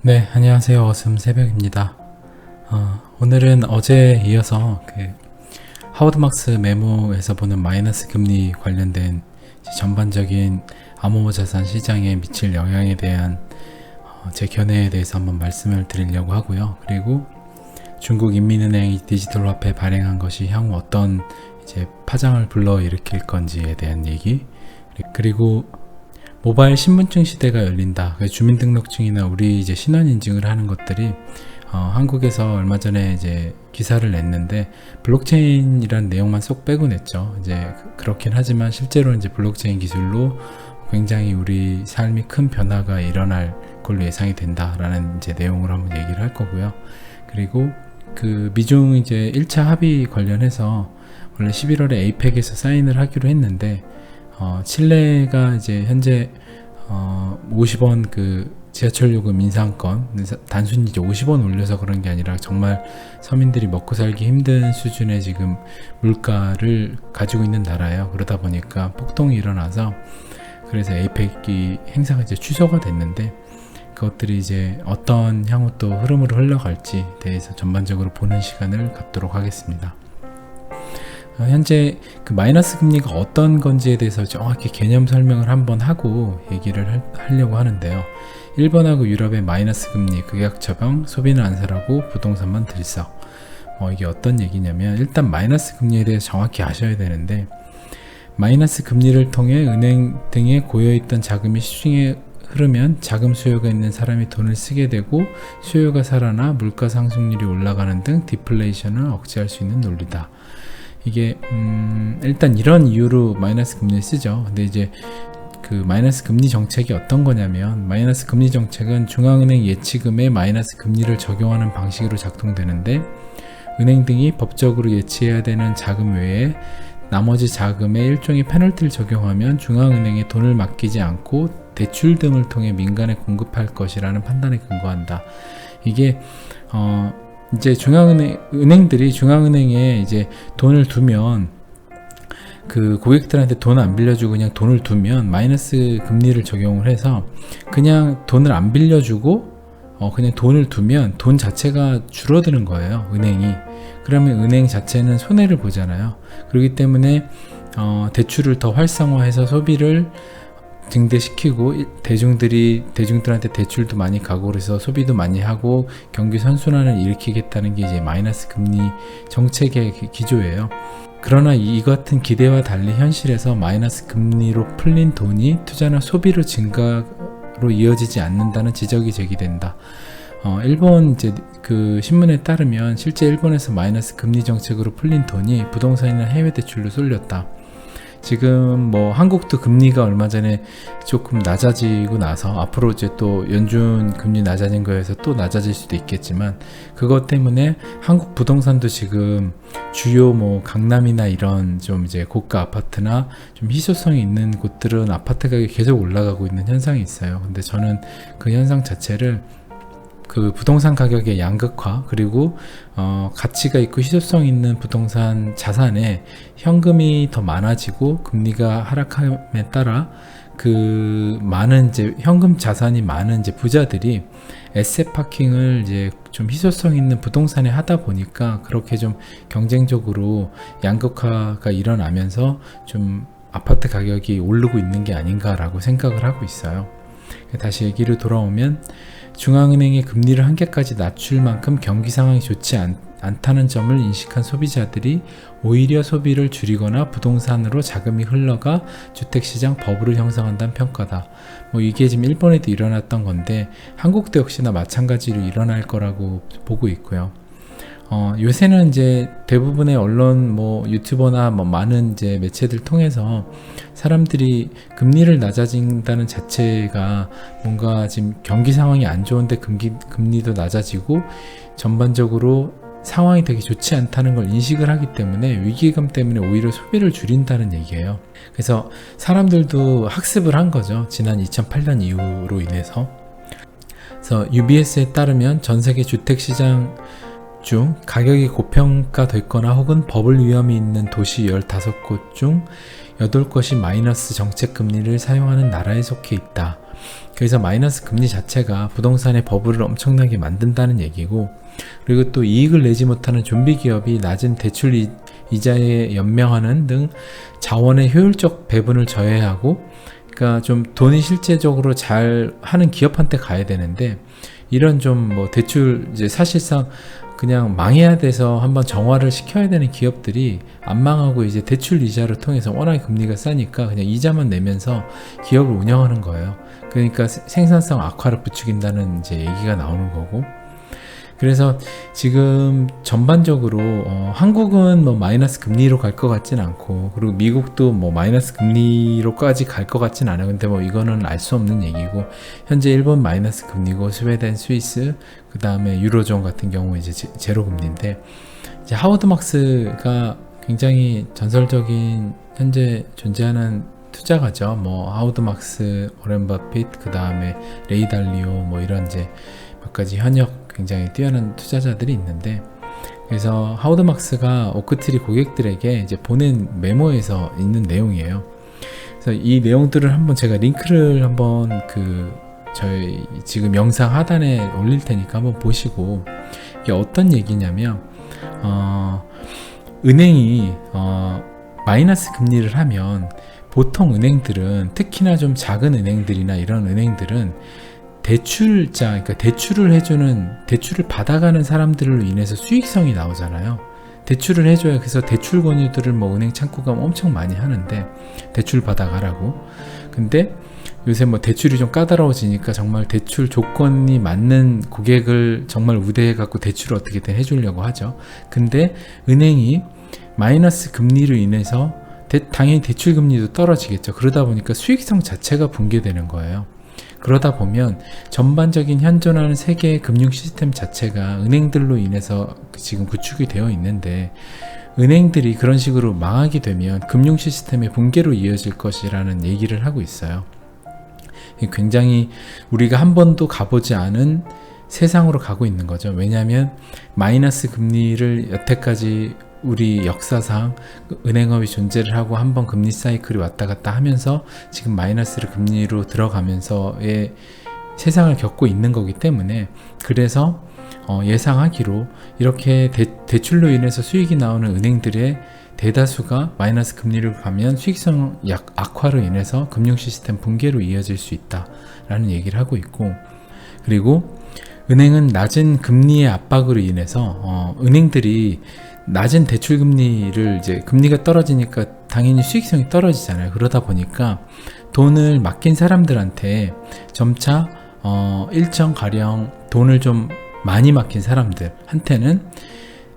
네, 안녕하세요. 어슴 새벽입니다. 오늘은 어제에 이어서 하워드 막스 메모에서 보는 마이너스 금리 관련된 전반적인 암호자산 시장에 미칠 영향에 대한 제 견해에 대해서 한번 말씀을 드리려고 하고요. 그리고 중국 인민은행이 디지털 화폐 발행한 것이 향후 어떤 파장을 불러일으킬 건지에 대한 얘기, 그리고 모바일 신분증 시대가 열린다. 주민등록증이나 우리 신원 인증을 하는 것들이 한국에서 얼마 전에 기사를 냈는데 블록체인이란 내용만 쏙 빼고 냈죠. 그렇긴 하지만 실제로 블록체인 기술로 굉장히 우리 삶이 큰 변화가 일어날 걸로 예상이 된다라는 내용을 한번 얘기를 할 거고요. 그리고 미중 1차 합의 관련해서 원래 11월에 에이펙에서 사인을 하기로 했는데 칠레가 현재 50원 지하철 요금 인상권, 단순히 50원 올려서 그런 게 아니라 정말 서민들이 먹고 살기 힘든 수준의 지금 물가를 가지고 있는 나라예요. 그러다 보니까 폭동이 일어나서 그래서 에이펙이 행사가 취소가 됐는데 그것들이 어떤 향후 또 흐름으로 흘러갈지 대해서 전반적으로 보는 시간을 갖도록 하겠습니다. 현재 마이너스 금리가 어떤 건지에 대해서 정확히 개념 설명을 한번 하고 얘기를 하려고 하는데요. 일본하고 유럽의 마이너스 금리, 극약 처방, 소비는 안 사라고 부동산만 들썩. 이게 어떤 얘기냐면 일단 마이너스 금리에 대해서 정확히 아셔야 되는데, 마이너스 금리를 통해 은행 등에 고여있던 자금이 시중에 흐르면 자금 수요가 있는 사람이 돈을 쓰게 되고 수요가 살아나 물가 상승률이 올라가는 등 디플레이션을 억제할 수 있는 논리다. 이게 일단 이런 이유로 마이너스 금리를 쓰죠. 근데 마이너스 금리 정책이 어떤 거냐면, 마이너스 금리 정책은 중앙은행 예치금에 마이너스 금리를 적용하는 방식으로 작동되는데, 은행 등이 법적으로 예치해야 되는 자금 외에 나머지 자금에 일종의 페널티를 적용하면 중앙은행에 돈을 맡기지 않고 대출 등을 통해 민간에 공급할 것이라는 판단에 근거한다. 이게 은행들이 중앙은행에 돈을 두면 고객들한테 돈 안 빌려주고 그냥 돈을 두면 마이너스 금리를 적용을 해서 그냥 돈을 안 빌려주고 그냥 돈을 두면 돈 자체가 줄어드는 거예요, 은행이. 그러면 은행 자체는 손해를 보잖아요. 그렇기 때문에 대출을 더 활성화해서 소비를 증대시키고 대중들한테 대출도 많이 가고 그래서 소비도 많이 하고 경기 선순환을 일으키겠다는 게 마이너스 금리 정책의 기조예요. 그러나 이 같은 기대와 달리 현실에서 마이너스 금리로 풀린 돈이 투자나 소비로 증가로 이어지지 않는다는 지적이 제기된다. 일본 신문에 따르면 실제 일본에서 마이너스 금리 정책으로 풀린 돈이 부동산이나 해외 대출로 쏠렸다. 지금 한국도 금리가 얼마 전에 조금 낮아지고 나서 앞으로 또 연준 금리 낮아진 거에서 또 낮아질 수도 있겠지만, 그것 때문에 한국 부동산도 지금 주요 강남이나 이런 좀 고가 아파트나 좀 희소성이 있는 곳들은 아파트 가격이 계속 올라가고 있는 현상이 있어요. 근데 저는 그 현상 자체를 부동산 가격의 양극화, 그리고 가치가 있고 희소성 있는 부동산 자산에 현금이 더 많아지고 금리가 하락함에 따라 많은 현금 자산이 많은 부자들이 에셋 파킹을 좀 희소성 있는 부동산에 하다 보니까 그렇게 좀 경쟁적으로 양극화가 일어나면서 좀 아파트 가격이 오르고 있는 게 아닌가라고 생각을 하고 있어요. 다시 얘기를 돌아오면, 중앙은행의 금리를 한계까지 낮출 만큼 경기 상황이 좋지 않다는 점을 인식한 소비자들이 오히려 소비를 줄이거나 부동산으로 자금이 흘러가 주택시장 버블을 형성한다는 평가다. 이게 지금 일본에도 일어났던 건데 한국도 역시나 마찬가지로 일어날 거라고 보고 있고요. 요새는 대부분의 언론, 유튜버나 많은 매체들 통해서 사람들이 금리를 낮아진다는 자체가 뭔가 지금 경기 상황이 안 좋은데 금리도 낮아지고 전반적으로 상황이 되게 좋지 않다는 걸 인식을 하기 때문에 위기감 때문에 오히려 소비를 줄인다는 얘기예요. 그래서 사람들도 학습을 한 거죠. 지난 2008년 이후로 인해서. 그래서 UBS에 따르면 전 세계 주택시장 중 가격이 고평가됐거나 혹은 버블 위험이 있는 도시 15곳 중 8곳이 마이너스 정책 금리를 사용하는 나라에 속해 있다. 그래서 마이너스 금리 자체가 부동산의 버블을 엄청나게 만든다는 얘기고, 그리고 또 이익을 내지 못하는 좀비 기업이 낮은 대출 이자에 연명하는 등 자원의 효율적 배분을 저해하고, 그러니까 좀 돈이 실제적으로 잘 하는 기업한테 가야 되는데, 이런 좀 뭐 대출 이제 사실상 그냥 망해야 돼서 한번 정화를 시켜야 되는 기업들이 안 망하고 이제 대출 이자를 통해서 워낙에 금리가 싸니까 그냥 이자만 내면서 기업을 운영하는 거예요. 그러니까 생산성 악화를 부추긴다는 이제 얘기가 나오는 거고, 그래서 지금 전반적으로 한국은 뭐 마이너스 금리로 갈 것 같진 않고, 그리고 미국도 뭐 마이너스 금리로까지 갈 것 같진 않아요. 근데 뭐 이거는 알 수 없는 얘기고, 현재 일본 마이너스 금리고, 스웨덴, 스위스, 그 다음에 유로존 같은 경우 이제 제로 금리인데, 이제 하워드 막스가 굉장히 전설적인 현재 존재하는 투자가죠. 뭐 하워드 막스, 오렌 버핏, 그 다음에 레이 달리오, 뭐 이런 이제 몇 가지 현역 굉장히 뛰어난 투자자들이 있는데, 그래서 하워드 막스가 오크트리 고객들에게 이제 보낸 메모에서 있는 내용이에요. 그래서 이 내용들을 한번 제가 링크를 한번 저희 지금 영상 하단에 올릴 테니까 한번 보시고, 이게 어떤 얘기냐면, 은행이 마이너스 금리를 하면 보통 은행들은, 특히나 좀 작은 은행들이나 이런 은행들은 대출자, 그러니까 대출을 받아가는 사람들로 인해서 수익성이 나오잖아요. 대출을 해줘야, 그래서 대출 권유들을 뭐 은행 창구 가면 엄청 많이 하는데, 대출 받아가라고. 근데 요새 뭐 대출이 좀 까다로워지니까 정말 대출 조건이 맞는 고객을 정말 우대해갖고 대출을 어떻게든 해주려고 하죠. 근데 은행이 마이너스 금리로 인해서 당연히 대출 금리도 떨어지겠죠. 그러다 보니까 수익성 자체가 붕괴되는 거예요. 그러다 보면 전반적인 현존하는 세계의 금융 시스템 자체가 은행들로 인해서 지금 구축이 되어 있는데, 은행들이 그런 식으로 망하게 되면 금융 시스템의 붕괴로 이어질 것이라는 얘기를 하고 있어요. 굉장히 우리가 한 번도 가보지 않은 세상으로 가고 있는 거죠. 왜냐하면 마이너스 금리를 여태까지 우리 역사상 은행업이 존재를 하고 한번 금리 사이클이 왔다 갔다 하면서 지금 마이너스를 금리로 들어가면서의 세상을 겪고 있는 거기 때문에, 그래서 예상하기로 이렇게 대출로 인해서 수익이 나오는 은행들의 대다수가 마이너스 금리로 가면 수익성 악화로 인해서 금융 시스템 붕괴로 이어질 수 있다라는 얘기를 하고 있고, 그리고 은행은 낮은 금리의 압박으로 인해서 은행들이 낮은 대출 금리를, 이제 금리가 떨어지니까 당연히 수익성이 떨어지잖아요. 그러다 보니까 돈을 맡긴 사람들한테 점차 일정 가령 돈을 좀 많이 맡긴 사람들한테는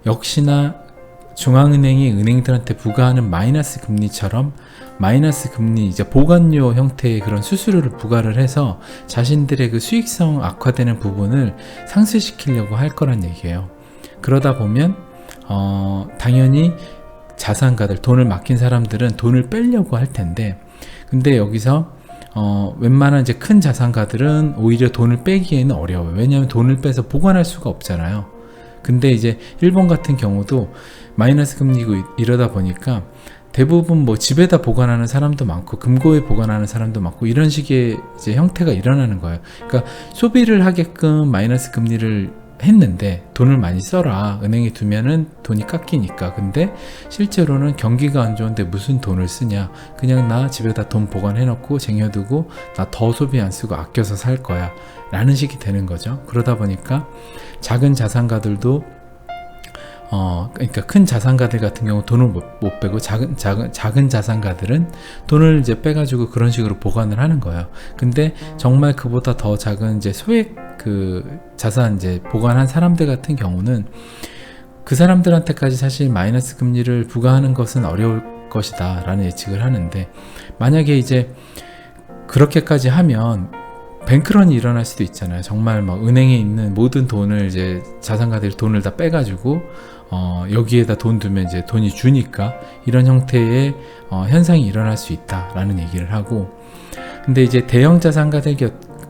역시나 중앙은행이 은행들한테 부과하는 마이너스 금리처럼 마이너스 금리, 이제 보관료 형태의 그런 수수료를 부과를 해서 자신들의 그 수익성 악화되는 부분을 상쇄시키려고 할 거란 얘기예요. 그러다 보면 당연히 자산가들, 돈을 맡긴 사람들은 돈을 빼려고 할 텐데, 근데 여기서 웬만한 이제 큰 자산가들은 오히려 돈을 빼기에는 어려워요. 왜냐하면 돈을 빼서 보관할 수가 없잖아요. 근데 이제 일본 같은 경우도 마이너스 금리고 이러다 보니까 대부분 뭐 집에다 보관하는 사람도 많고 금고에 보관하는 사람도 많고 이런 식의 이제 형태가 일어나는 거예요. 그러니까 소비를 하게끔 마이너스 금리를 했는데 돈을 많이 써라, 은행에 두면은 돈이 깎이니까. 근데 실제로는 경기가 안 좋은데 무슨 돈을 쓰냐, 그냥 나 집에다 돈 보관해 놓고 쟁여두고 나 더 소비 안 쓰고 아껴서 살 거야 라는 식이 되는 거죠. 그러다 보니까 작은 자산가들도 그러니까 큰 자산가들 같은 경우 돈을 못 빼고 작은 자산가들은 돈을 이제 빼가지고 그런 식으로 보관을 하는 거예요. 근데 정말 그보다 더 작은 이제 소액 자산 이제 보관한 사람들 같은 경우는 그 사람들한테까지 사실 마이너스 금리를 부과하는 것은 어려울 것이다 라는 예측을 하는데, 만약에 이제 그렇게까지 하면 뱅크런이 일어날 수도 있잖아요. 정말 막 은행에 있는 모든 돈을 이제 자산가들이 돈을 다 빼가지고 여기에다 돈 두면 이제 돈이 주니까 이런 형태의 현상이 일어날 수 있다라는 얘기를 하고, 근데 이제 대형 자산가들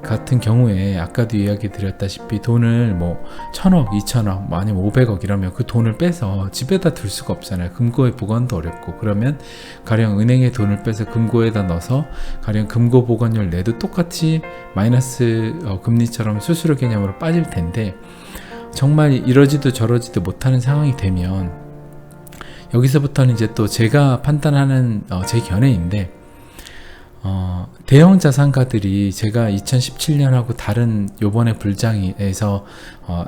같은 경우에 아까도 이야기 드렸다시피 돈을 뭐 1000억, 2000억, 뭐 아니면 500억 이러면 그 돈을 빼서 집에다 둘 수가 없잖아요. 금고에 보관도 어렵고, 그러면 가령 은행에 돈을 빼서 금고에다 넣어서 가령 금고 보관료를 내도 똑같이 마이너스 금리처럼 수수료 개념으로 빠질 텐데, 정말 이러지도 저러지도 못하는 상황이 되면 여기서부터는 이제 또 제가 판단하는 제 견해인데, 대형 자산가들이 제가 2017년하고 다른 요번에 불장에서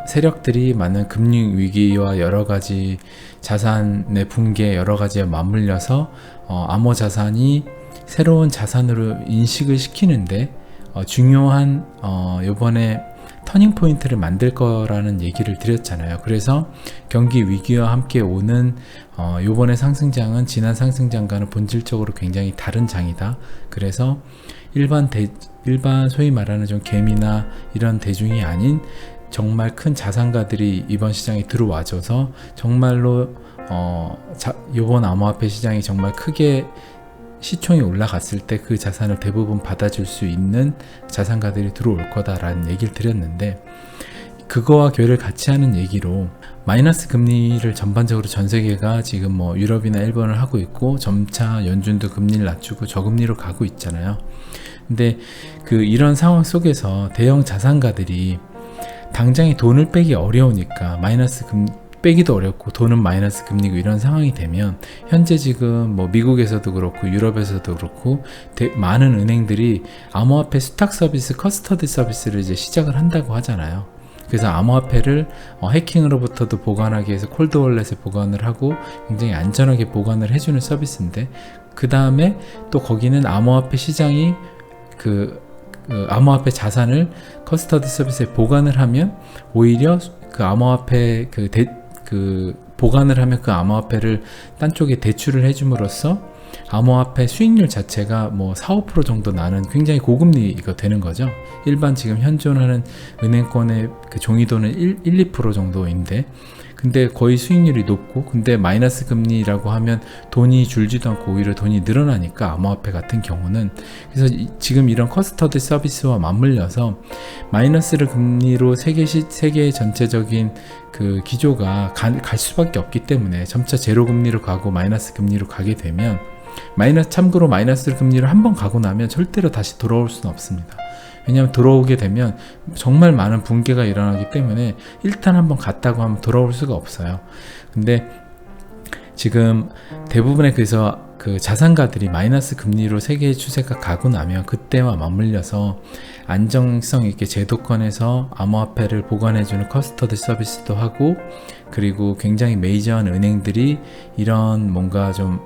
세력들이 많은 금융 위기와 여러 가지 자산의 붕괴 여러 가지에 맞물려서 암호 자산이 새로운 자산으로 인식을 시키는데 중요한 요번에 터닝 포인트를 만들 거라는 얘기를 드렸잖아요. 그래서 경기 위기와 함께 오는 요번의 상승장은 지난 상승장과는 본질적으로 굉장히 다른 장이다. 그래서 일반 소위 말하는 좀 개미나 이런 대중이 아닌 정말 큰 자산가들이 이번 시장에 들어와줘서 정말로 요번 암호화폐 시장이 정말 크게 시총이 올라갔을 때 그 자산을 대부분 받아줄 수 있는 자산가들이 들어올 거다라는 얘기를 드렸는데, 그거와 괴를 같이 하는 얘기로 마이너스 금리를 전반적으로 전 세계가 지금 뭐 유럽이나 일본을 하고 있고, 점차 연준도 금리를 낮추고 저금리로 가고 있잖아요. 근데 이런 상황 속에서 대형 자산가들이 당장에 돈을 빼기 어려우니까 마이너스 빼기도 어렵고 돈은 마이너스 금리고 이런 상황이 되면, 현재 지금 뭐 미국에서도 그렇고 유럽에서도 그렇고 많은 은행들이 암호화폐 수탁 서비스, 커스터디 서비스를 이제 시작을 한다고 하잖아요. 그래서 암호화폐를 해킹으로부터도 보관하기 위해서 콜드월렛에 보관을 하고 굉장히 안전하게 보관을 해주는 서비스인데, 그 다음에 또 거기는 암호화폐 시장이 암호화폐 자산을 커스터디 서비스에 보관을 하면 오히려 그 암호화폐 보관을 하면 그 암호화폐를 딴 쪽에 대출을 해줌으로써 암호화폐 수익률 자체가 뭐 4~5% 정도 나는 굉장히 고금리가 되는 거죠. 일반 지금 현존하는 은행권의 종이돈은 1~2% 정도인데, 근데 거의 수익률이 높고, 근데 마이너스 금리라고 하면 돈이 줄지도 않고 오히려 돈이 늘어나니까 암호화폐 같은 경우는, 그래서 지금 이런 커스터디 서비스와 맞물려서 마이너스를 금리로 세계의 전체적인 기조가 갈 수밖에 없기 때문에 점차 제로 금리로 가고 마이너스 금리로 가게 되면, 참고로 마이너스 금리로 한번 가고 나면 절대로 다시 돌아올 수는 없습니다. 왜냐하면 들어오게 되면 정말 많은 붕괴가 일어나기 때문에 일단 한번 갔다고 하면 돌아올 수가 없어요. 근데 지금 대부분의 그래서 자산가들이 마이너스 금리로 세계의 추세가 가고 나면 그때와 맞물려서 안정성 있게 제도권에서 암호화폐를 보관해주는 커스터디 서비스도 하고, 그리고 굉장히 메이저한 은행들이 이런 뭔가 좀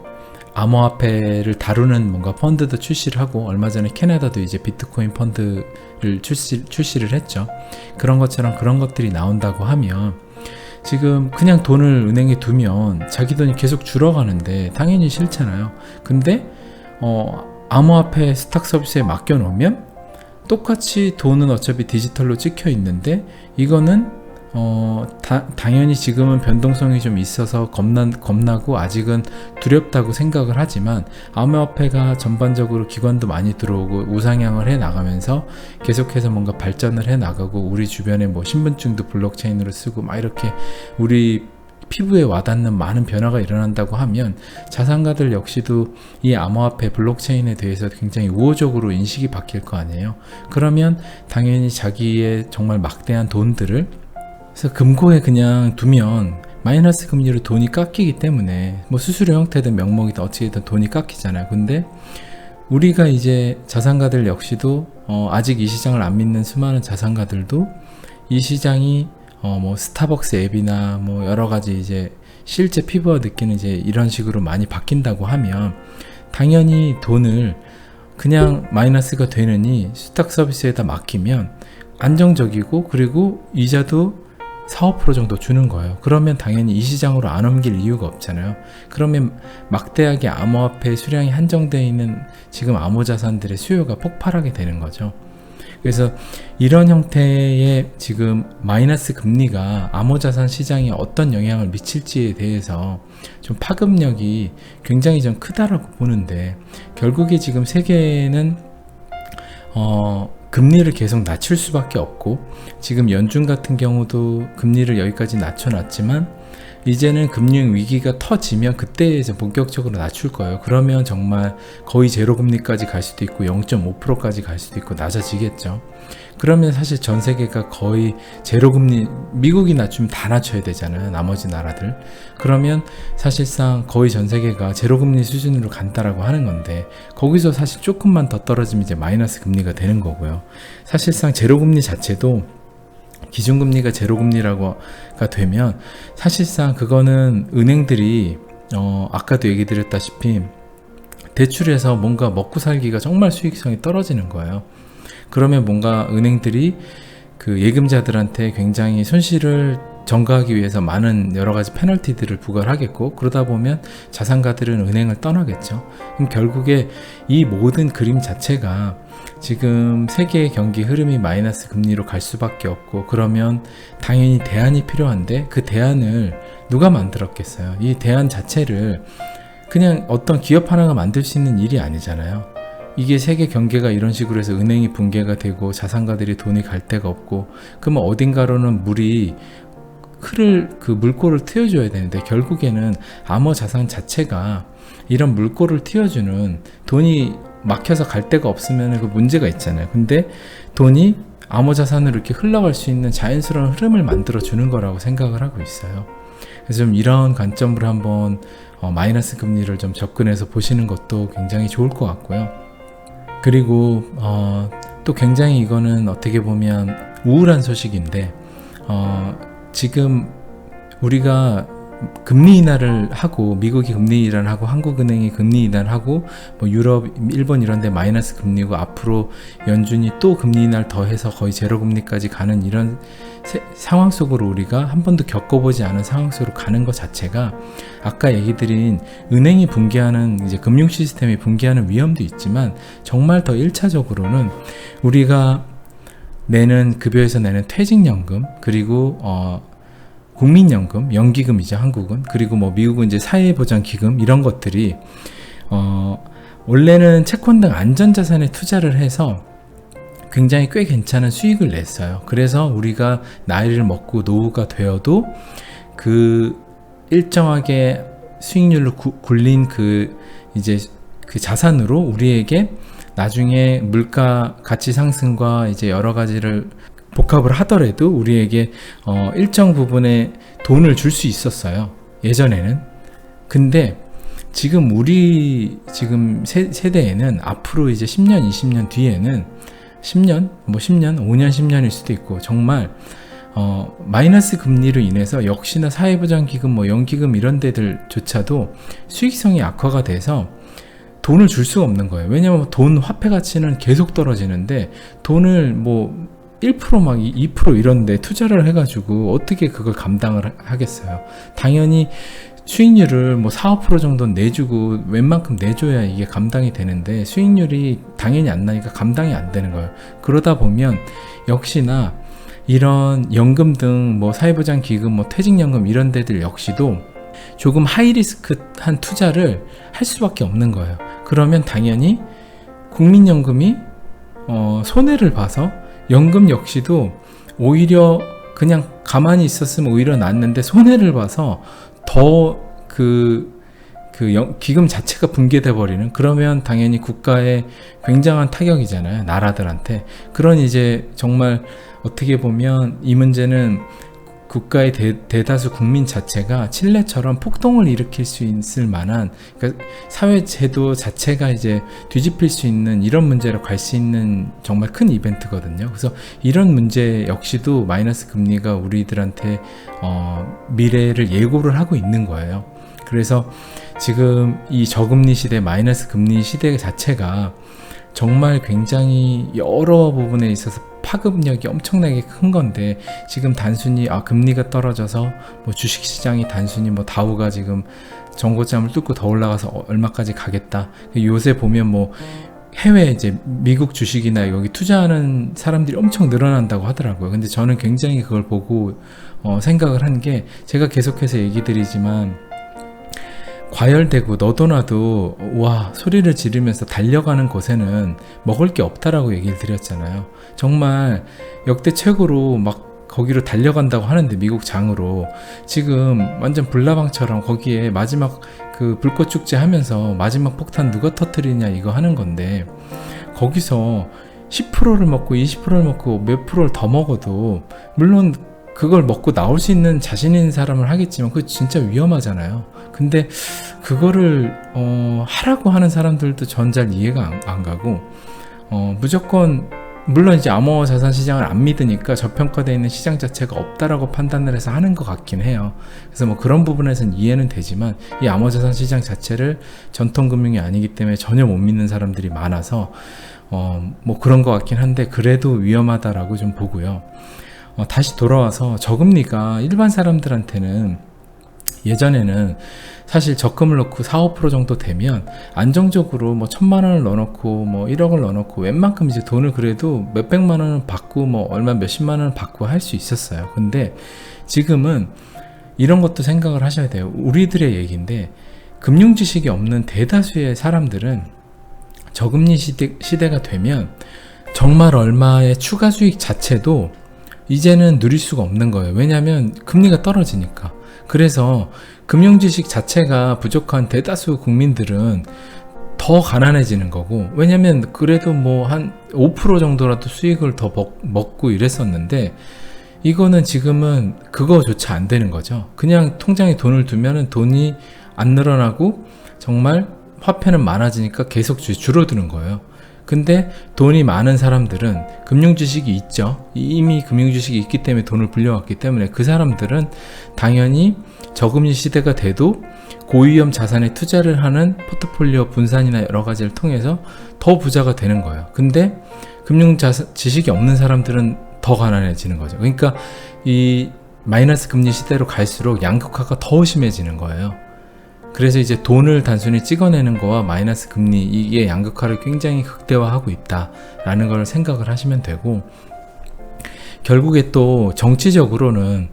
암호화폐를 다루는 뭔가 펀드도 출시를 하고, 얼마 전에 캐나다도 이제 비트코인 펀드를 출시를 했죠. 그런 것처럼 그런 것들이 나온다고 하면, 지금 그냥 돈을 은행에 두면 자기 돈이 계속 줄어가는데 당연히 싫잖아요. 근데 암호화폐 스탁 서비스에 맡겨 놓으면 똑같이 돈은 어차피 디지털로 찍혀 있는데, 이거는 당연히 지금은 변동성이 좀 있어서 겁나고 아직은 두렵다고 생각을 하지만, 암호화폐가 전반적으로 기관도 많이 들어오고 우상향을 해 나가면서 계속해서 뭔가 발전을 해 나가고, 우리 주변에 뭐 신분증도 블록체인으로 쓰고 막 이렇게 우리 피부에 와닿는 많은 변화가 일어난다고 하면, 자산가들 역시도 이 암호화폐 블록체인에 대해서 굉장히 우호적으로 인식이 바뀔 거 아니에요. 그러면 당연히 자기의 정말 막대한 돈들을, 그래서 금고에 그냥 두면 마이너스 금리로 돈이 깎이기 때문에 뭐 수수료 형태든 명목이든 어찌든 돈이 깎이잖아요. 근데 우리가 이제 자산가들 역시도 아직 이 시장을 안 믿는 수많은 자산가들도 이 시장이 뭐 스타벅스 앱이나 뭐 여러 가지 이제 실제 피부와 느끼는 이제 이런 식으로 많이 바뀐다고 하면, 당연히 돈을 그냥 마이너스가 되느니 수탁 서비스에다 맡기면 안정적이고, 그리고 이자도 4~5% 정도 주는 거예요. 그러면 당연히 이 시장으로 안 옮길 이유가 없잖아요. 그러면 막대하게 암호화폐 수량이 한정되어 있는 지금 암호자산들의 수요가 폭발하게 되는 거죠. 그래서 이런 형태의 지금 마이너스 금리가 암호자산 시장에 어떤 영향을 미칠지에 대해서 좀 파급력이 굉장히 좀 크다라고 보는데, 결국에 지금 세계는 금리를 계속 낮출 수밖에 없고, 지금 연준 같은 경우도 금리를 여기까지 낮춰놨지만 이제는 금융 위기가 터지면 그때 이제 본격적으로 낮출 거예요. 그러면 정말 거의 제로 금리까지 갈 수도 있고 0.5%까지 갈 수도 있고 낮아지겠죠. 그러면 사실 전 세계가 거의 제로 금리, 미국이 낮추면 다 낮춰야 되잖아요, 나머지 나라들. 그러면 사실상 거의 전 세계가 제로 금리 수준으로 간다라고 하는 건데, 거기서 사실 조금만 더 떨어지면 이제 마이너스 금리가 되는 거고요. 사실상 제로 금리 자체도 기준금리가 제로금리라고가 되면 사실상 그거는 은행들이 아까도 얘기 드렸다시피 대출해서 뭔가 먹고 살기가 정말 수익성이 떨어지는 거예요. 그러면 뭔가 은행들이 그 예금자들한테 굉장히 손실을 전가하기 위해서 많은 여러 가지 페널티들을 부과를 하겠고, 그러다 보면 자산가들은 은행을 떠나겠죠. 그럼 결국에 이 모든 그림 자체가 지금 세계의 경기 흐름이 마이너스 금리로 갈 수밖에 없고, 그러면 당연히 대안이 필요한데 그 대안을 누가 만들었겠어요? 이 대안 자체를 그냥 어떤 기업 하나가 만들 수 있는 일이 아니잖아요. 이게 세계 경제가 이런 식으로 해서 은행이 붕괴가 되고 자산가들이 돈이 갈 데가 없고, 그러면 어딘가로는 물이 그 물꼬를 트여줘야 되는데, 결국에는 암호 자산 자체가 이런 물꼬를 트여주는, 돈이 막혀서 갈 데가 없으면 그 문제가 있잖아요. 근데 돈이 암호 자산으로 이렇게 흘러갈 수 있는 자연스러운 흐름을 만들어 주는 거라고 생각을 하고 있어요. 그래서 좀 이런 관점으로 한번 마이너스 금리를 좀 접근해서 보시는 것도 굉장히 좋을 것 같고요. 그리고 또 굉장히 이거는 어떻게 보면 우울한 소식인데, 지금 우리가 금리 인하를 하고, 미국이 금리 인하를 하고 한국은행이 금리 인하를 하고 뭐 유럽, 일본 이런 데 마이너스 금리고, 앞으로 연준이 또 금리 인하를 더해서 거의 제로 금리까지 가는 이런 상황 속으로 우리가 한 번도 겪어보지 않은 상황 속으로 가는 것 자체가, 아까 얘기 드린 은행이 붕괴하는, 이제 금융 시스템이 붕괴하는 위험도 있지만, 정말 더 1차적으로는 우리가 내는 급여에서 내는 퇴직연금, 그리고 국민연금, 연기금이죠, 한국은. 그리고 뭐 미국은 이제 사회보장기금, 이런 것들이 원래는 채권 등 안전자산에 투자를 해서 굉장히 꽤 괜찮은 수익을 냈어요. 그래서 우리가 나이를 먹고 노후가 되어도 그 일정하게 수익률로 굴린 이제 그 자산으로 우리에게 나중에 물가 가치 상승과 이제 여러 가지를 복합을 하더라도 우리에게 일정 부분의 돈을 줄 수 있었어요, 예전에는. 근데 지금 우리 세대에는 앞으로 이제 10년, 20년 뒤에는 10년, 5년, 10년일 수도 있고, 정말 마이너스 금리로 인해서 역시나 사회보장기금, 연기금 이런 데들조차도 수익성이 악화가 돼서 돈을 줄 수가 없는 거예요. 왜냐하면 돈 화폐 가치는 계속 떨어지는데, 돈을 1% 막 2% 이런데 투자를 해가지고 어떻게 그걸 감당을 하겠어요. 당연히 수익률을 4, 5% 정도는 내주고 웬만큼 내줘야 이게 감당이 되는데, 수익률이 당연히 안 나니까 감당이 안 되는 거예요. 그러다 보면 역시나 이런 연금 등 사회보장기금, 퇴직연금 이런 데들 역시도 조금 하이리스크한 투자를 할 수밖에 없는 거예요. 그러면 당연히 국민연금이 손해를 봐서, 연금 역시도 오히려 그냥 가만히 있었으면 오히려 낫는데 손해를 봐서 더 기금 자체가 붕괴돼 버리는, 그러면 당연히 국가에 굉장한 타격이잖아요, 나라들한테. 그런 이제 정말 어떻게 보면 이 문제는 국가의 대다수 국민 자체가 칠레처럼 폭동을 일으킬 수 있을 만한, 그러니까 사회 제도 자체가 이제 뒤집힐 수 있는 이런 문제로 갈 수 있는 정말 큰 이벤트거든요. 그래서 이런 문제 역시도 마이너스 금리가 우리들한테 미래를 예고를 하고 있는 거예요. 그래서 지금 이 저금리 시대, 마이너스 금리 시대 자체가 정말 굉장히 여러 부분에 있어서 파급력이 엄청나게 큰 건데, 지금 단순히 금리가 떨어져서 주식시장이 단순히 다우가 지금 전고점을 뚫고 더 올라가서 얼마까지 가겠다. 요새 보면 해외 이제 미국 주식이나 여기 투자하는 사람들이 엄청 늘어난다고 하더라고요. 근데 저는 굉장히 그걸 보고 생각을 한 게, 제가 계속해서 얘기 드리지만 과열되고 너도나도 와 소리를 지르면서 달려가는 곳에는 먹을 게 없다라고 얘기를 드렸잖아요. 정말 역대 최고로 막 거기로 달려간다고 하는데, 미국 장으로 지금 완전 불나방처럼 거기에 마지막 그 불꽃 축제 하면서 마지막 폭탄 누가 터뜨리냐 이거 하는 건데, 거기서 10%를 먹고 20%를 먹고 몇 프로를 더 먹어도 물론 그걸 먹고 나올 수 있는 자신 있는 사람을 하겠지만 그거 진짜 위험하잖아요. 근데 그거를 하라고 하는 사람들도 전 잘 이해가 안 가고, 무조건 물론 이제 암호화 자산 시장을 안 믿으니까 저평가되어 있는 시장 자체가 없다라고 판단을 해서 하는 것 같긴 해요. 그래서 뭐 그런 부분에서는 이해는 되지만, 이 암호화 자산 시장 자체를 전통금융이 아니기 때문에 전혀 못 믿는 사람들이 많아서 뭐 그런 것 같긴 한데, 그래도 위험하다라고 좀 보고요. 다시 돌아와서 저금리가 일반 사람들한테는 예전에는 사실 적금을 넣고 4~5% 정도 되면 안정적으로 뭐 1,000만 원을 넣어놓고 뭐 1억을 넣어놓고 웬만큼 이제 돈을 그래도 몇백만 원을 받고 뭐 얼마 몇십만 원을 받고 할 수 있었어요. 근데 지금은 이런 것도 생각을 하셔야 돼요. 우리들의 얘기인데, 금융 지식이 없는 대다수의 사람들은 저금리 시대가 되면 정말 얼마의 추가 수익 자체도 이제는 누릴 수가 없는 거예요. 왜냐하면 금리가 떨어지니까. 그래서 금융지식 자체가 부족한 대다수 국민들은 더 가난해지는 거고, 왜냐면 그래도 뭐 한 5% 정도라도 수익을 더 먹고 이랬었는데, 이거는 지금은 그거조차 안 되는 거죠. 그냥 통장에 돈을 두면은 돈이 안 늘어나고 정말 화폐는 많아지니까 계속 줄어드는 거예요. 근데 돈이 많은 사람들은 금융지식이 있죠. 이미 금융지식이 있기 때문에 돈을 불려왔기 때문에 그 사람들은 당연히 저금리 시대가 돼도 고위험 자산에 투자를 하는 포트폴리오 분산이나 여러 가지를 통해서 더 부자가 되는 거예요. 근데 지식이 없는 사람들은 더 가난해지는 거죠. 그러니까 이 마이너스 금리 시대로 갈수록 양극화가 더 심해지는 거예요. 그래서 이제 돈을 단순히 찍어내는 거와 마이너스 금리, 이게 양극화를 굉장히 극대화하고 있다라는 걸 생각을 하시면 되고, 결국에 또 정치적으로는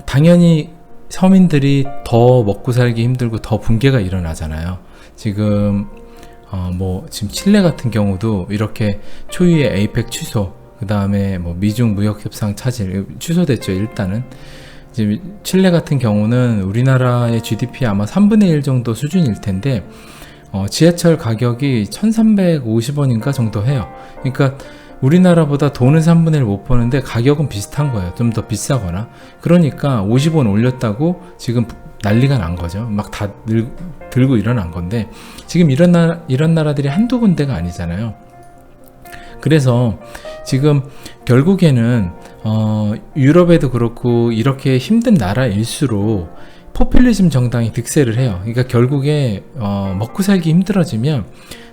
당연히 서민들이 더 먹고 살기 힘들고 더 붕괴가 일어나잖아요. 지금 지금 칠레 같은 경우도 이렇게 초유의 에이펙 취소, 그 다음에 뭐 미중 무역 협상 차질 취소됐죠. 일단은 칠레 같은 경우는 우리나라의 GDP 아마 3분의 1 정도 수준일 텐데, 지하철 가격이 1,350원인가 정도 해요. 그러니까 우리나라보다 돈은 3분의 1 못 버는데 가격은 비슷한 거예요. 좀 더 비싸거나. 그러니까 50원 올렸다고 지금 난리가 난 거죠. 막 다 들고 일어난 건데, 지금 이런 나라들이 한두 군데가 아니잖아요. 그래서 지금 결국에는 유럽에도 그렇고 이렇게 힘든 나라일수록 포퓰리즘 정당이 득세를 해요. 그러니까 결국에 먹고 살기 힘들어지면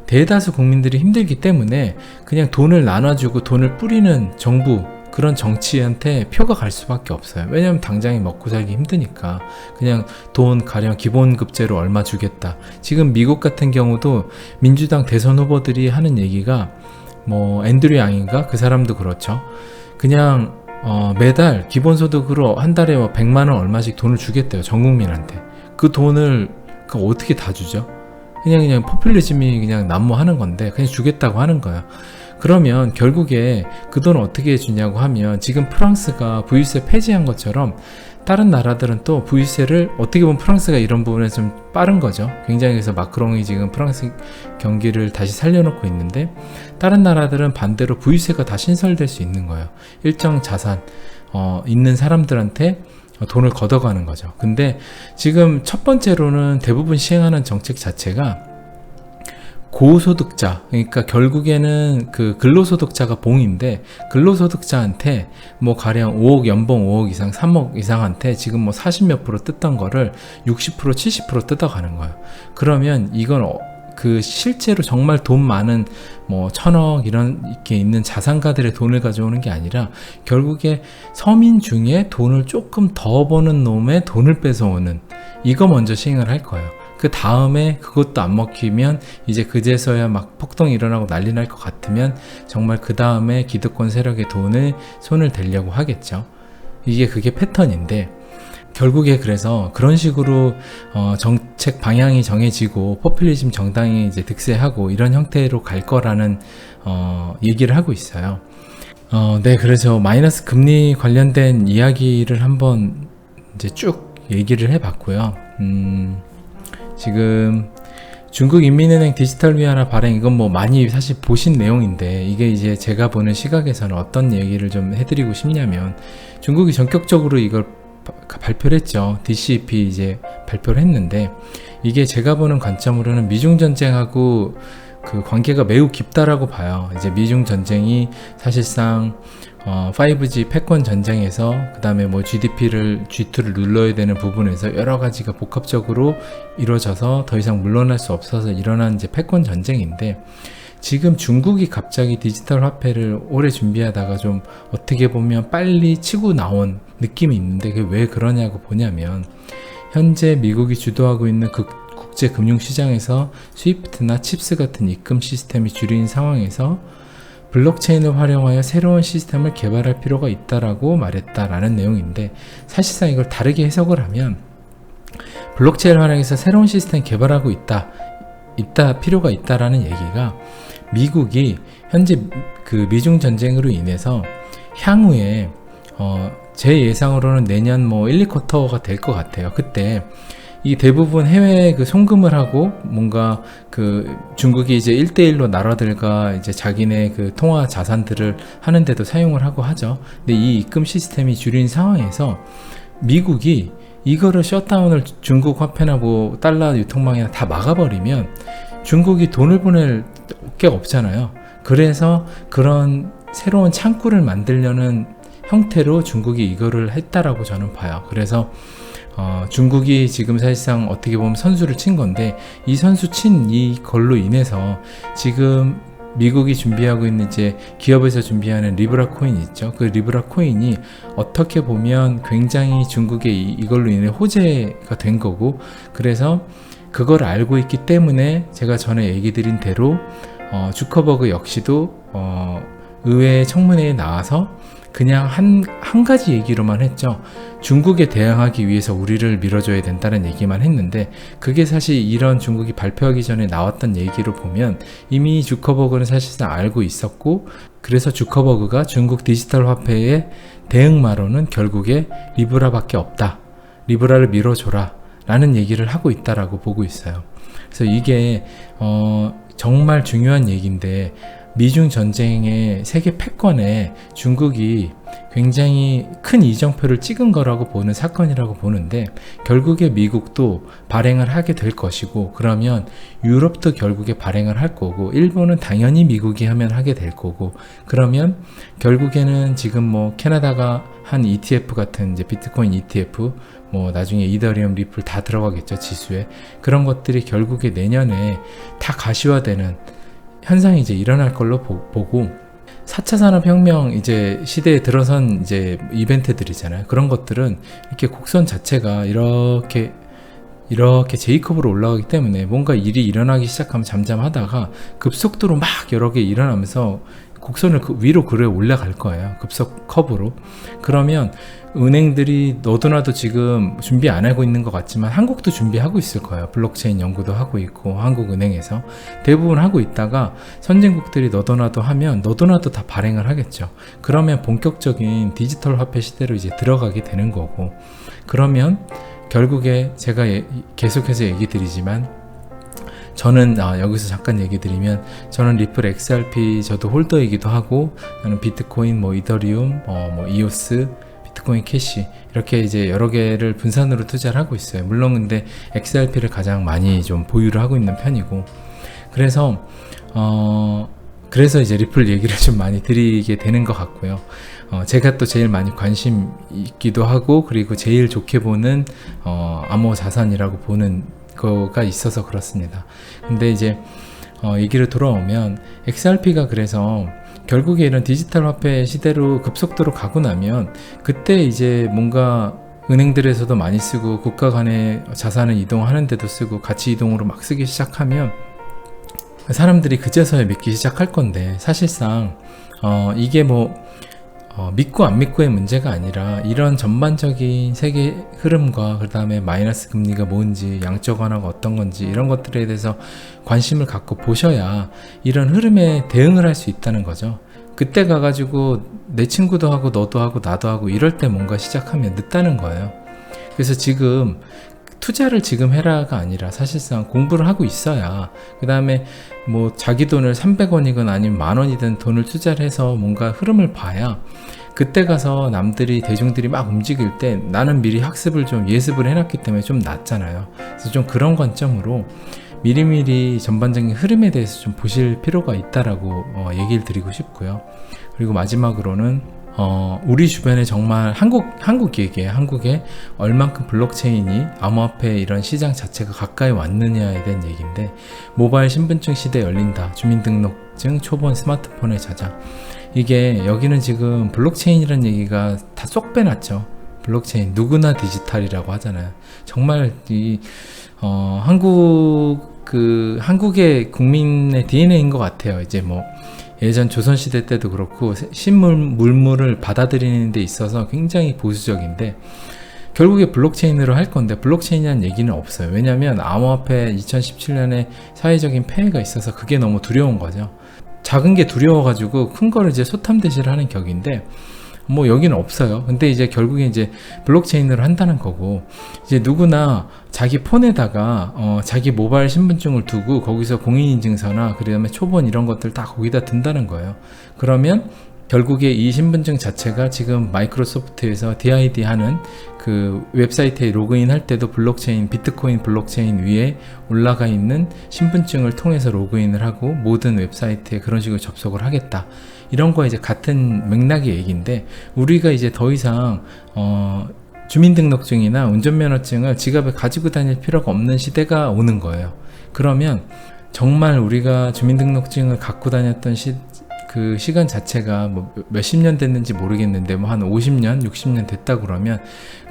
대다수 국민들이 힘들기 때문에 그냥 돈을 나눠주고 돈을 뿌리는 정부, 그런 정치한테 표가 갈 수밖에 없어요. 왜냐하면 당장에 먹고 살기 힘드니까 그냥 돈 가령 기본급제로 얼마 주겠다. 지금 미국 같은 경우도 민주당 대선 후보들이 하는 얘기가 뭐 앤드류 양인가? 그 사람도 그렇죠. 그냥 매달 기본소득으로 한 달에 100만 원 얼마씩 돈을 주겠대요. 전 국민한테. 그 돈을 어떻게 다 주죠? 그냥 포퓰리즘이 그냥 난무하는 건데 그냥 주겠다고 하는 거예요. 그러면 결국에 그 돈을 어떻게 주냐고 하면, 지금 프랑스가 부유세 폐지한 것처럼 다른 나라들은 또 부유세를, 어떻게 보면 프랑스가 이런 부분에 좀 빠른 거죠. 굉장히. 그래서 마크롱이 지금 프랑스 경기를 다시 살려놓고 있는데, 다른 나라들은 반대로 부유세가 다 신설될 수 있는 거예요. 일정 자산 있는 사람들한테 돈을 걷어가는 거죠. 근데 지금 첫 번째로는 대부분 시행하는 정책 자체가 고소득자, 그러니까 결국에는 그 근로소득자가 봉인데, 근로소득자한테 뭐 가령 5억 연봉 5억 이상 3억 이상한테 지금 뭐 40몇 프로 뜯던 거를 60% 70% 뜯어가는 거예요. 그러면 이건 그 실제로 정말 돈 많은 뭐 1,000억 이렇게 있는 자산가들의 돈을 가져오는 게 아니라 결국에 서민 중에 돈을 조금 더 버는 놈의 돈을 뺏어오는, 이거 먼저 시행을 할 거예요. 그 다음에 그것도 안 먹히면 이제 그제서야 막 폭동이 일어나고 난리 날 것 같으면 정말 그 다음에 기득권 세력의 돈을 손을 대려고 하겠죠. 그게 패턴인데, 결국에 그래서 그런 식으로 정책 방향이 정해지고 포퓰리즘 정당이 이제 득세하고 이런 형태로 갈 거라는 얘기를 하고 있어요. 네, 그래서 마이너스 금리 관련된 이야기를 한번 이제 쭉 얘기를 해봤고요. 지금 중국인민은행 디지털 위안화 발행, 이건 뭐 많이 사실 보신 내용인데, 이게 이제 제가 보는 시각에서는 어떤 얘기를 좀 해드리고 싶냐면, 중국이 전격적으로 이걸 발표를 했죠. DCEP 이제 발표를 했는데, 이게 제가 보는 관점으로는 미중 전쟁하고 그 관계가 매우 깊다라고 봐요. 이제 미중 전쟁이 사실상 5G 패권 전쟁에서, 그 다음에 뭐 G2를 눌러야 되는 부분에서 여러 가지가 복합적으로 이루어져서 더 이상 물러날 수 없어서 일어난 이제 패권 전쟁인데, 지금 중국이 갑자기 디지털 화폐를 오래 준비하다가 좀 어떻게 보면 빨리 치고 나온 느낌이 있는데, 그게 왜 그러냐고 보냐면, 현재 미국이 주도하고 있는 국제 금융시장에서 스위프트나 칩스 같은 입금 시스템이 주류인 상황에서 블록체인을 활용하여 새로운 시스템을 개발할 필요가 있다라고 말했다라는 내용인데, 사실상 이걸 다르게 해석을 하면 블록체인을 활용해서 새로운 시스템 개발하고 있다 필요가 있다라는 얘기가, 미국이 현재 그 미중 전쟁으로 인해서 향후에 제 예상으로는 내년 뭐 1, 2쿼터가 될 것 같아요. 그때 이 대부분 해외에 그 송금을 하고, 뭔가 그 중국이 이제 1대1로 나라들과 이제 자기네 그 통화 자산들을 하는데도 사용을 하고 하죠. 근데 이 입금 시스템이 줄인 상황에서 미국이 이거를 셧다운을 중국 화폐나 뭐 달러 유통망이나 다 막아버리면 중국이 돈을 보낼 게 없잖아요. 그래서 그런 새로운 창구를 만들려는 형태로 중국이 이거를 했다라고 저는 봐요. 그래서 중국이 지금 사실상 어떻게 보면 선수를 친 건데, 이 선수 친 이걸로 인해서 지금 미국이 준비하고 있는 이제 기업에서 준비하는 리브라 코인 있죠. 그 리브라 코인이 어떻게 보면 굉장히 중국의 이걸로 인해 호재가 된 거고, 그래서 그걸 알고 있기 때문에 제가 전에 얘기 드린 대로 주커버그 역시도 의회 청문회에 나와서 그냥 한 가지 얘기로만 했죠. 중국에 대항하기 위해서 우리를 밀어줘야 된다는 얘기만 했는데, 그게 사실 이런 중국이 발표하기 전에 나왔던 얘기로 보면 이미 주커버그는 사실상 알고 있었고, 그래서 주커버그가 중국 디지털 화폐의 대응마로는 결국에 리브라밖에 없다, 리브라를 밀어줘라 라는 얘기를 하고 있다라고 보고 있어요. 그래서 이게 정말 중요한 얘기인데, 미중 전쟁의 세계 패권에 중국이 굉장히 큰 이정표를 찍은 거라고 보는 사건이라고 보는데, 결국에 미국도 발행을 하게 될 것이고, 그러면 유럽도 결국에 발행을 할 거고, 일본은 당연히 미국이 하면 하게 될 거고, 그러면 결국에는 지금 뭐 캐나다가 한 ETF 같은 이제 비트코인 ETF, 뭐 나중에 이더리움, 리플 다 들어가겠죠, 지수에. 그런 것들이 결국에 내년에 다 가시화되는 현상이 이제 일어날 걸로 보고, 4차 산업혁명 이제 시대에 들어선 이제 이벤트들이잖아요. 그런 것들은 이렇게 곡선 자체가 이렇게 제이컵으로 올라가기 때문에 뭔가 일이 일어나기 시작하면 잠잠하다가 급속도로 막 여러 개 일어나면서 곡선을 위로 그래 올라갈 거예요. 급속 컵으로. 그러면 은행들이 너도나도 지금 준비 안 하고 있는 것 같지만 한국도 준비하고 있을 거예요. 블록체인 연구도 하고 있고, 한국은행에서 대부분 하고 있다가 선진국들이 너도나도 하면 너도나도 다 발행을 하겠죠. 그러면 본격적인 디지털 화폐 시대로 이제 들어가게 되는 거고, 그러면 결국에 제가 계속해서 얘기 드리지만, 저는 여기서 잠깐 얘기 드리면, 저는 리플 XRP 저도 홀더이기도 하고, 저는 비트코인, 뭐 이더리움, 뭐 이오스, 비트코인 캐시 이렇게 이제 여러 개를 분산으로 투자를 하고 있어요. 물론 근데 XRP를 가장 많이 좀 보유를 하고 있는 편이고, 그래서 이제 리플 얘기를 좀 많이 드리게 되는 것 같고요. 제가 또 제일 많이 관심 있기도 하고, 그리고 제일 좋게 보는 암호 자산이라고 보는 거가 있어서 그렇습니다. 근데 이제 얘기를 돌아오면, XRP가 그래서 결국에 이런 디지털 화폐 시대로 급속도로 가고 나면, 그때 이제 뭔가 은행들에서도 많이 쓰고 국가 간의 자산을 이동하는 데도 쓰고 가치 이동으로 막 쓰기 시작하면 사람들이 그제서야 믿기 시작할 건데, 사실상 이게 뭐 믿고 안 믿고의 문제가 아니라 이런 전반적인 세계 흐름과 그 다음에 마이너스 금리가 뭔지, 양적 완화가 어떤 건지 이런 것들에 대해서 관심을 갖고 보셔야 이런 흐름에 대응을 할 수 있다는 거죠. 그때 가가지고 내 친구도 하고 너도 하고 나도 하고 이럴 때 뭔가 시작하면 늦다는 거예요. 그래서 지금 투자를 지금 해라가 아니라 사실상 공부를 하고 있어야, 그 다음에 뭐 자기 돈을 300원이건 아니면 10,000원이든 돈을 투자를 해서 뭔가 흐름을 봐야 그때 가서 남들이, 대중들이 막 움직일 때 나는 미리 학습을 좀 예습을 해놨기 때문에 좀 낫잖아요. 그래서 좀 그런 관점으로 미리미리 전반적인 흐름에 대해서 좀 보실 필요가 있다라고 얘기를 드리고 싶고요. 그리고 마지막으로는 우리 주변에 정말 한국 얘기에 한국에 얼만큼 블록체인이 암호화폐 이런 시장 자체가 가까이 왔느냐에 대한 얘기인데, 모바일 신분증 시대 열린다, 주민등록증 초본 스마트폰에 저장, 이게 여기는 지금 블록체인이라는 얘기가 다 쏙 빼놨죠. 블록체인 누구나 디지털이라고 하잖아요. 정말 이 한국의 국민의 DNA인 것 같아요. 이제 뭐 예전 조선시대 때도 그렇고 물물을 받아들이는 데 있어서 굉장히 보수적인데, 결국에 블록체인으로 할 건데 블록체인이라는 얘기는 없어요. 왜냐하면 암호화폐 2017년에 사회적인 폐해가 있어서 그게 너무 두려운 거죠. 작은 게 두려워가지고 큰 거를 이제 소탐대시를 하는 격인데, 뭐 여기는 없어요. 근데 이제 결국에 이제 블록체인으로 한다는 거고, 이제 누구나 자기 폰에다가 자기 모바일 신분증을 두고 거기서 공인인증서나 그 다음에 초본 이런 것들 다 거기다 든다는 거예요. 그러면 결국에 이 신분증 자체가 지금 마이크로소프트에서 DID 하는 그 웹사이트에 로그인 할 때도 블록체인, 비트코인 블록체인 위에 올라가 있는 신분증을 통해서 로그인을 하고 모든 웹사이트에 그런 식으로 접속을 하겠다. 이런 거 이제 같은 맥락의 얘기인데, 우리가 이제 더 이상 주민등록증이나 운전면허증을 지갑에 가지고 다닐 필요가 없는 시대가 오는 거예요. 그러면 정말 우리가 주민등록증을 갖고 다녔던 그 시간 자체가 뭐 몇십 년 됐는지 모르겠는데 뭐 한 50년, 60년 됐다 그러면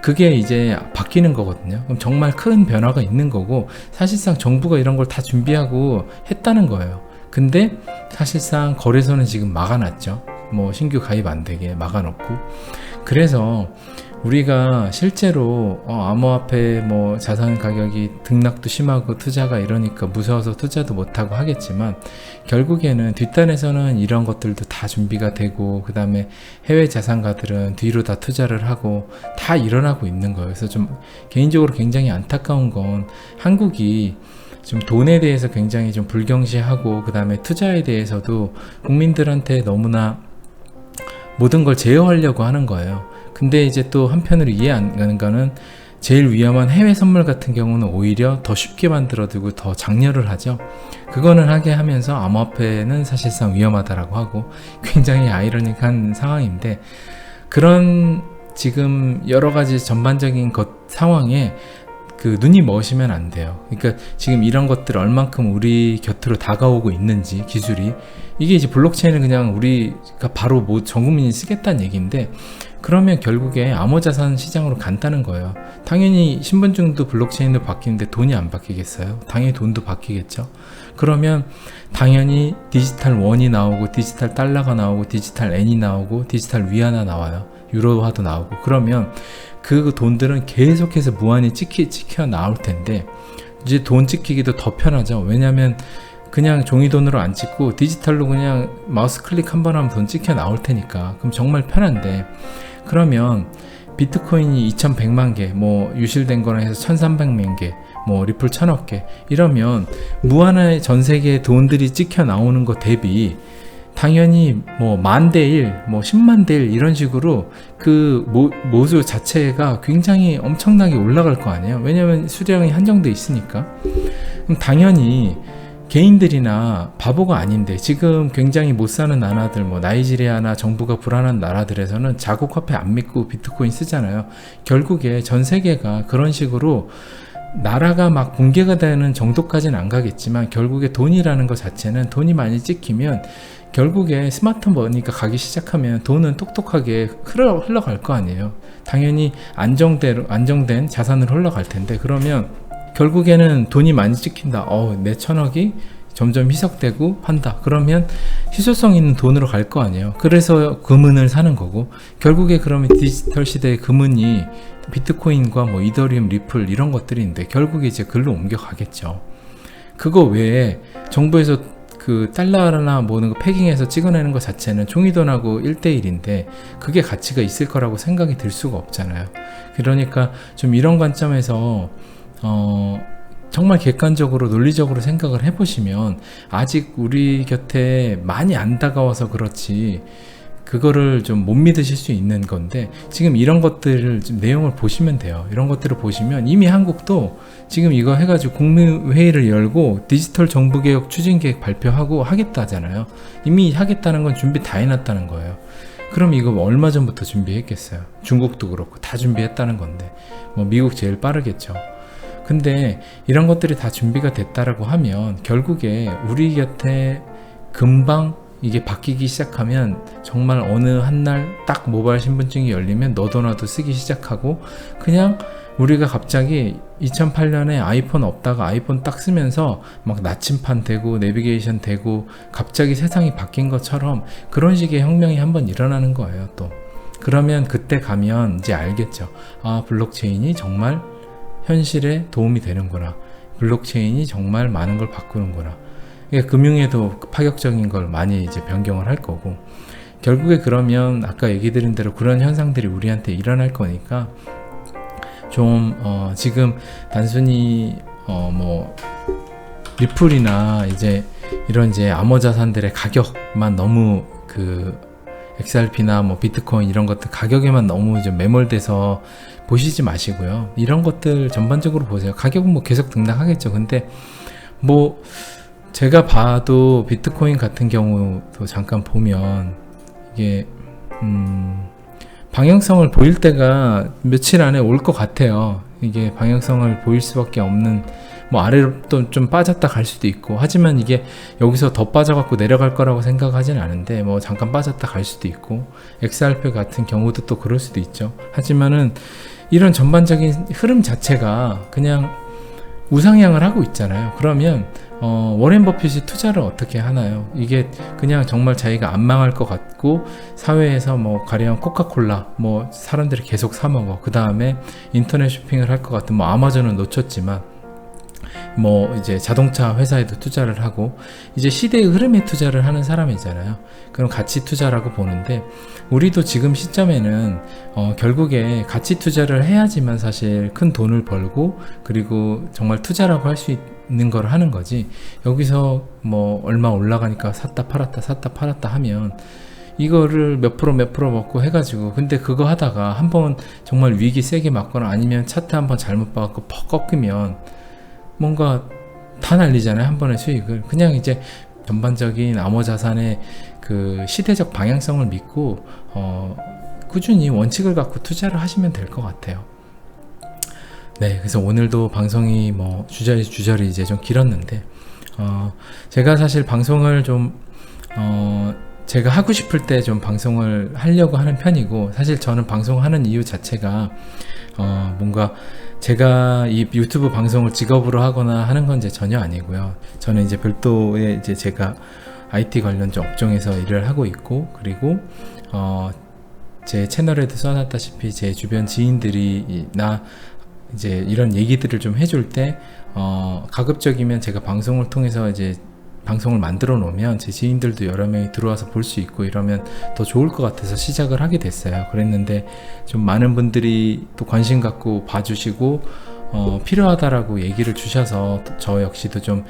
그게 이제 바뀌는 거거든요. 그럼 정말 큰 변화가 있는 거고, 사실상 정부가 이런 걸 다 준비하고 했다는 거예요. 근데 사실상 거래소는 지금 막아놨죠. 뭐 신규 가입 안 되게 막아놓고. 그래서 우리가 실제로 암호화폐 뭐 자산 가격이 등락도 심하고 투자가 이러니까 무서워서 투자도 못하고 하겠지만, 결국에는 뒷단에서는 이런 것들도 다 준비가 되고, 그 다음에 해외 자산가들은 뒤로 다 투자를 하고 다 일어나고 있는 거예요. 그래서 좀 개인적으로 굉장히 안타까운 건, 한국이 좀 돈에 대해서 굉장히 좀 불경시하고, 그 다음에 투자에 대해서도 국민들한테 너무나 모든 걸 제어하려고 하는 거예요. 근데 이제 또 한편으로 이해 안 가는 거는, 제일 위험한 해외 선물 같은 경우는 오히려 더 쉽게 만들어두고 더 장려를 하죠. 그거는 하게 하면서 암호화폐는 사실상 위험하다라고 하고, 굉장히 아이러닉한 상황인데, 그런 지금 여러 가지 전반적인 상황에 그 눈이 머시면 안 돼요. 그러니까 지금 이런 것들 얼만큼 우리 곁으로 다가오고 있는지, 기술이, 이게 이제 블록체인은 그냥 우리가 바로 뭐 전 국민이 쓰겠다는 얘기인데, 그러면 결국에 암호자산 시장으로 간다는 거예요. 당연히 신분증도 블록체인으로 바뀌는데 돈이 안 바뀌겠어요? 당연히 돈도 바뀌겠죠. 그러면 당연히 디지털 원이 나오고, 디지털 달러가 나오고, 디지털 엔이 나오고, 디지털 위안화 나와요. 유로화도 나오고. 그러면 그 돈들은 계속해서 무한히 찍혀 나올 텐데, 이제 돈 찍히기도 더 편하죠. 왜냐면 그냥 종이돈으로 안 찍고 디지털로 그냥 마우스 클릭 한번 하면 돈 찍혀 나올 테니까. 그럼 정말 편한데, 그러면 비트코인이 2100만 개, 뭐 유실된 거랑 해서 1300만 개, 뭐 리플 1000억 개, 이러면 무한의 전 세계의 돈들이 찍혀 나오는 거 대비 당연히 뭐 10,000대 1, 뭐 100,000대 1 이런 식으로 그 모수 자체가 굉장히 엄청나게 올라갈 거 아니에요. 왜냐면 수량이 한정돼 있으니까. 그럼 당연히 개인들이나 바보가 아닌데, 지금 굉장히 못 사는 나라들, 뭐 나이지리아나 정부가 불안한 나라들에서는 자국 화폐 안 믿고 비트코인 쓰잖아요. 결국에 전 세계가 그런 식으로 나라가 막 붕괴가 되는 정도까지는 안 가겠지만, 결국에 돈이라는 것 자체는 돈이 많이 찍히면 결국에 스마트 머니가 가기 시작하면 돈은 똑똑하게 흘러갈 거 아니에요. 당연히 안정된 자산으로 흘러갈 텐데, 그러면 결국에는 돈이 많이 찍힌다. 내 1,000억이 점점 희석되고 한다. 그러면 희소성 있는 돈으로 갈 거 아니에요. 그래서 금은을 사는 거고, 결국에 그러면 디지털 시대의 금은이 비트코인과 뭐 이더리움, 리플 이런 것들인데 결국에 이제 글로 옮겨가겠죠. 그거 외에 정부에서 그 달러나 뭐는 거 패깅해서 찍어내는 것 자체는 종이돈하고 1대1인데 그게 가치가 있을 거라고 생각이 들 수가 없잖아요. 그러니까 좀 이런 관점에서 정말 객관적으로 논리적으로 생각을 해보시면 아직 우리 곁에 많이 안 다가와서 그렇지 그거를 좀 못 믿으실 수 있는 건데, 지금 이런 것들을 좀 내용을 보시면 돼요. 이런 것들을 보시면 이미 한국도 지금 이거 해가지고 국무회의를 열고 디지털 정부개혁 추진계획 발표하고 하겠다잖아요. 이미 하겠다는 건 준비 다 해놨다는 거예요. 그럼 이거 얼마 전부터 준비했겠어요. 중국도 그렇고 다 준비했다는 건데, 뭐 미국 제일 빠르겠죠. 근데 이런 것들이 다 준비가 됐다라고 하면 결국에 우리 곁에 금방 이게 바뀌기 시작하면 정말 어느 한날 딱 모바일 신분증이 열리면 너도 나도 쓰기 시작하고, 그냥 우리가 갑자기 2008년에 아이폰 없다가 아이폰 딱 쓰면서 막 나침판 되고 내비게이션 되고 갑자기 세상이 바뀐 것처럼 그런 식의 혁명이 한번 일어나는 거예요. 또 그러면 그때 가면 이제 알겠죠. 아, 블록체인이 정말 현실에 도움이 되는구나. 블록체인이 정말 많은 걸 바꾸는구나. 금융에도 파격적인 걸 많이 이제 변경을 할 거고, 결국에 그러면 아까 얘기 드린 대로 그런 현상들이 우리한테 일어날 거니까 좀 지금 단순히 뭐 리플이나 이제 이런 이제 암호 자산들의 가격만 너무 그 XRP나 뭐 비트코인 이런 것들 가격에만 너무 이제 매몰돼서 보시지 마시고요. 이런 것들 전반적으로 보세요. 가격은 뭐 계속 등락하겠죠. 근데 뭐 제가 봐도 비트코인 같은 경우도 잠깐 보면 이게 방향성을 보일 때가 며칠 안에 올 것 같아요. 이게 방향성을 보일 수밖에 없는, 뭐 아래로 또 좀 빠졌다 갈 수도 있고, 하지만 이게 여기서 더 빠져갖고 내려갈 거라고 생각하진 않은데 뭐 잠깐 빠졌다 갈 수도 있고, XRP 같은 경우도 또 그럴 수도 있죠. 하지만은 이런 전반적인 흐름 자체가 그냥 우상향을 하고 있잖아요. 그러면 워렌 버핏이 투자를 어떻게 하나요? 이게 그냥 정말 자기가 안 망할 것 같고 사회에서 뭐 가령 코카콜라 뭐 사람들이 계속 사 먹어. 그 다음에 인터넷 쇼핑을 할 것 같은 뭐 아마존은 놓쳤지만 뭐 이제 자동차 회사에도 투자를 하고 이제 시대의 흐름에 투자를 하는 사람이잖아요. 그럼 가치 투자라고 보는데, 우리도 지금 시점에는 결국에 가치 투자를 해야지만 사실 큰 돈을 벌고 그리고 정말 투자라고 할 수 있는 걸 하는 거지, 여기서 뭐 얼마 올라가니까 샀다 팔았다 하면 이거를 몇 프로 먹고 해가지고, 근데 그거 하다가 한번 정말 위기 세게 맞거나 아니면 차트 한번 잘못 봐갖고 퍽 꺾이면 뭔가 다 날리잖아요. 한 번의 수익을. 그냥 이제 전반적인 암호 자산의 그 시대적 방향성을 믿고 꾸준히 원칙을 갖고 투자를 하시면 될 것 같아요. 네, 그래서 오늘도 방송이 뭐 주저리 이제 좀 길었는데 제가 사실 방송을 좀 제가 하고 싶을 때 좀 방송을 하려고 하는 편이고, 사실 저는 방송하는 이유 자체가 뭔가 제가 이 유튜브 방송을 직업으로 하거나 하는 건 이제 전혀 아니고요. 저는 이제 별도의 이제 제가 IT 관련 업종에서 일을 하고 있고, 그리고 제 채널에도 써놨다시피 제 주변 지인들이 나 이제 이런 얘기들을 좀 해줄 때 가급적이면 제가 방송을 통해서 이제 방송을 만들어 놓으면 제 지인들도 여러 명이 들어와서 볼 수 있고 이러면 더 좋을 것 같아서 시작을 하게 됐어요. 그랬는데 좀 많은 분들이 또 관심 갖고 봐주시고 필요하다라고 얘기를 주셔서 저 역시도 좀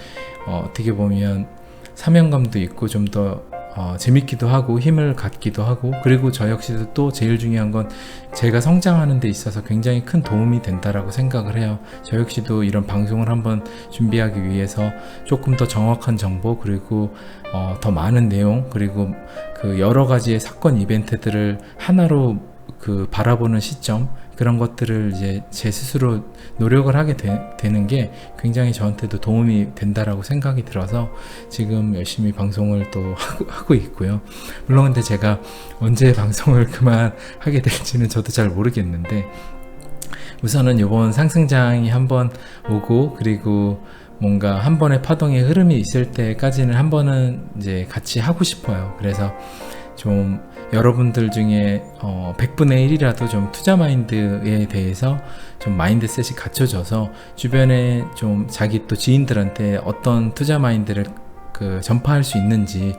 어떻게 보면 사명감도 있고 좀 더 재밌기도 하고 힘을 갖기도 하고, 그리고 저 역시도 또 제일 중요한 건 제가 성장하는 데 있어서 굉장히 큰 도움이 된다라고 생각을 해요. 저 역시도 이런 방송을 한번 준비하기 위해서 조금 더 정확한 정보, 그리고 더 많은 내용, 그리고 그 여러 가지의 사건 이벤트들을 하나로 그 바라보는 시점, 그런 것들을 이제 제 스스로 노력을 하게 되는 게 굉장히 저한테도 도움이 된다라고 생각이 들어서 지금 열심히 방송을 또 하고 있고요. 물론 근데 제가 언제 방송을 그만하게 될지는 저도 잘 모르겠는데, 우선은 이번 상승장이 한번 오고, 그리고 뭔가 한 번의 파동의 흐름이 있을 때까지는 한 번은 이제 같이 하고 싶어요. 그래서 좀 여러분들 중에 100분의 1이라도 좀 투자 마인드에 대해서 좀 마인드셋이 갖춰져서 주변에 좀 자기 또 지인들한테 어떤 투자 마인드를 전파할 수 있는지,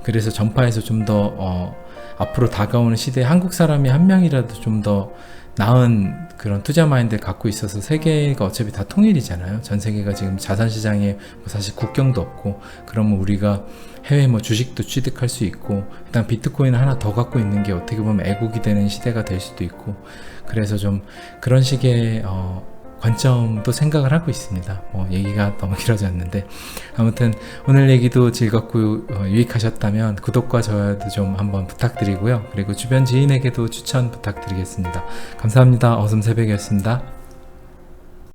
그래서 전파해서 좀 더 앞으로 다가오는 시대에 한국 사람이 한 명이라도 좀 더 나은 그런 투자 마인드를 갖고 있어서, 세계가 어차피 다 통일이잖아요. 전 세계가 지금 자산시장에 뭐 사실 국경도 없고, 그러면 우리가 해외 뭐 주식도 취득할 수 있고, 일단 비트코인을 하나 더 갖고 있는 게 어떻게 보면 애국이 되는 시대가 될 수도 있고, 그래서 좀 그런 식의 관점도 생각을 하고 있습니다. 뭐 얘기가 너무 길어졌는데, 아무튼 오늘 얘기도 즐겁고 유익하셨다면 구독과 좋아요도 좀 한번 부탁드리고요. 그리고 주변 지인에게도 추천 부탁드리겠습니다. 감사합니다. 어둠새벽이었습니다.